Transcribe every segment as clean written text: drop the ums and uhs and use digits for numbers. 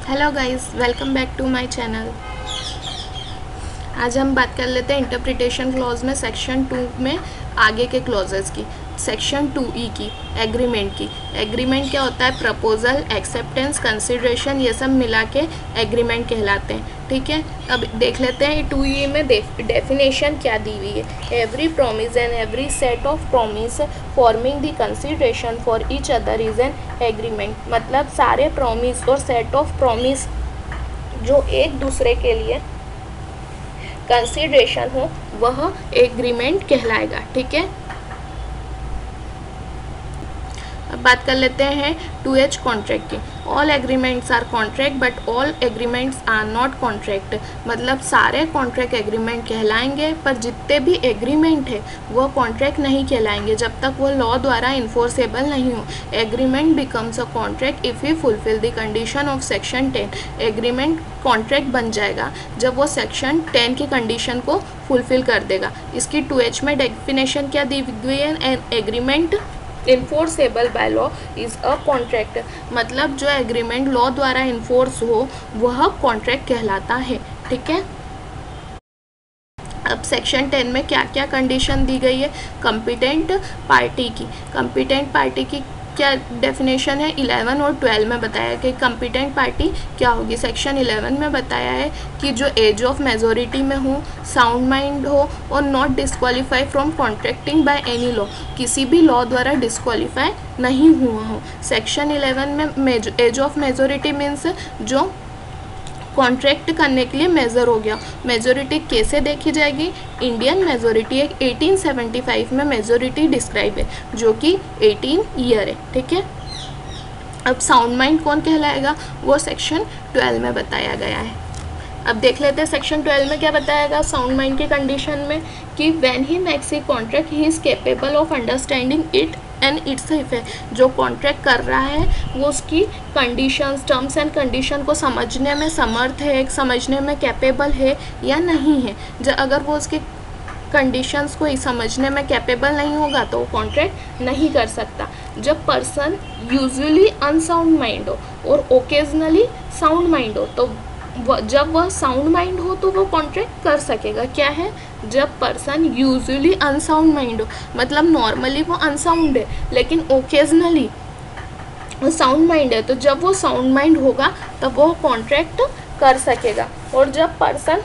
Hello guys, welcome back to my channel. आज हम बात कर लेते हैं इंटरप्रिटेशन क्लॉज में सेक्शन 2 में आगे के क्लॉजेस की। सेक्शन 2E की एग्रीमेंट की। एग्रीमेंट क्या होता है? प्रपोजल, एक्सेप्टेंस, कंसिडरेशन, ये सब मिला के एग्रीमेंट कहलाते हैं। ठीक है, अब देख लेते हैं 2E में डेफिनेशन क्या दी हुई है। Every promise and every set of promise forming the consideration for each other is an agreement. मतलब सारे प्रॉमिस और सेट ऑफ प्रॉमिस जो एक दूसरे के लिए कंसिडरेशन हो वह एग्रीमेंट कहलाएगा। ठीक है, अब बात कर लेते हैं 2H कॉन्ट्रैक्ट की। All agreements are contract but all agreements are not contract. मतलब सारे कॉन्ट्रैक्ट एग्रीमेंट कहलाएंगे पर जितने भी एग्रीमेंट है वह कॉन्ट्रैक्ट नहीं कहलाएंगे जब तक वो लॉ द्वारा इन्फोर्सेबल नहीं हो। Agreement becomes a contract if you fulfil the condition of section 10। Agreement contract बन जाएगा जब वो सेक्शन 10 की कंडीशन को फुलफिल कर देगा। इसकी 2H में डेफिनेशन क्या दी गई है? An agreement enforceable by law is a contract. मतलब जो एग्रीमेंट लॉ द्वारा इन्फोर्स हो वह कॉन्ट्रैक्ट कहलाता है। ठीक है, अब सेक्शन 10 में क्या क्या कंडीशन दी गई है? कॉम्पिटेंट पार्टी की। कॉम्पिटेंट पार्टी की क्या डेफिनेशन है? 11 और 12 में बताया कि कॉम्पिटेंट पार्टी क्या होगी। सेक्शन 11 में बताया है कि जो एज ऑफ मेजोरिटी में हो, साउंड माइंड हो और not disqualify from contracting by any law. किसी भी लॉ द्वारा डिस्क्वालीफाई नहीं हुआ हो। सेक्शन 11 में एज ऑफ मेजोरिटी मीन्स जो कॉन्ट्रैक्ट करने के लिए मेजर हो गया। मेजोरिटी कैसे देखी जाएगी? इंडियन मेजोरिटी एक 1875 में मेजोरिटी डिस्क्राइब है जो कि 18 ईयर है। ठीक है, अब साउंड माइंड कौन कहलाएगा? वो सेक्शन 12 में बताया गया है। अब देख लेते हैं सेक्शन 12 में क्या बताएगा साउंड माइंड की कंडीशन में कि when he makes a contract he is capable of understanding it and its effect. जो कॉन्ट्रैक्ट कर रहा है वो उसकी कंडीशंस, टर्म्स एंड कंडीशन को समझने में समर्थ है, समझने में कैपेबल है या नहीं है। अगर वो उसके कंडीशंस को समझने में कैपेबल नहीं होगा तो वो कॉन्ट्रैक्ट नहीं कर सकता। जब पर्सन यूजुअली अनसाउंड माइंड हो और ओकेजनली साउंड माइंड हो तो जब वह साउंड माइंड हो तो वो कॉन्ट्रैक्ट कर सकेगा। क्या है? जब पर्सन यूजुअली अनसाउंड माइंड हो, मतलब नॉर्मली वो अनसाउंड है लेकिन ओकेजनली वो साउंड माइंड है, तो जब वो साउंड माइंड होगा तब वो कॉन्ट्रैक्ट कर सकेगा। और जब पर्सन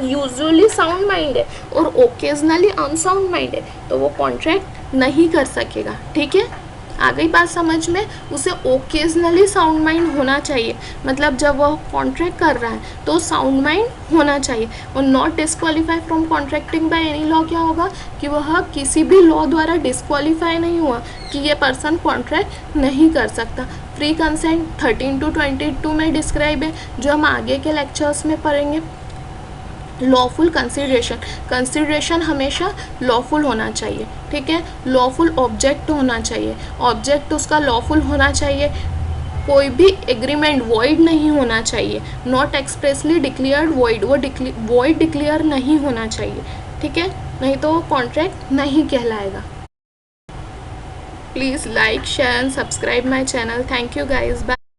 यूजुअली साउंड माइंड है और ओकेजनली अनसाउंड माइंड है तो वो कॉन्ट्रैक्ट नहीं कर सकेगा। ठीक है, आ गई बात समझ में? उसे ओकेजनली साउंड माइंड होना चाहिए। मतलब जब वह कॉन्ट्रैक्ट कर रहा है तो साउंड माइंड होना चाहिए। और not disqualify from contracting by any law क्या होगा कि वह किसी भी लॉ द्वारा डिस्क्वालीफाई नहीं हुआ कि ये पर्सन कॉन्ट्रैक्ट नहीं कर सकता। फ्री कंसेंट 13 to 22 में डिस्क्राइब है जो हम आगे के लेक्चर्स में पढ़ेंगे। Lawful consideration. कंसिडरेशन हमेशा लॉफुल होना चाहिए। ठीक है, लॉफुल ऑब्जेक्ट होना चाहिए, ऑब्जेक्ट उसका लॉफुल होना चाहिए। कोई भी एग्रीमेंट वॉइड नहीं होना चाहिए। नॉट एक्सप्रेसली डिक्लेयर्ड वॉइड, वो वॉइड डिक्लेयर नहीं होना चाहिए। ठीक है, नहीं तो वो कॉन्ट्रैक्ट नहीं कहलाएगा। Please like, share and subscribe my channel. Thank you guys, bye.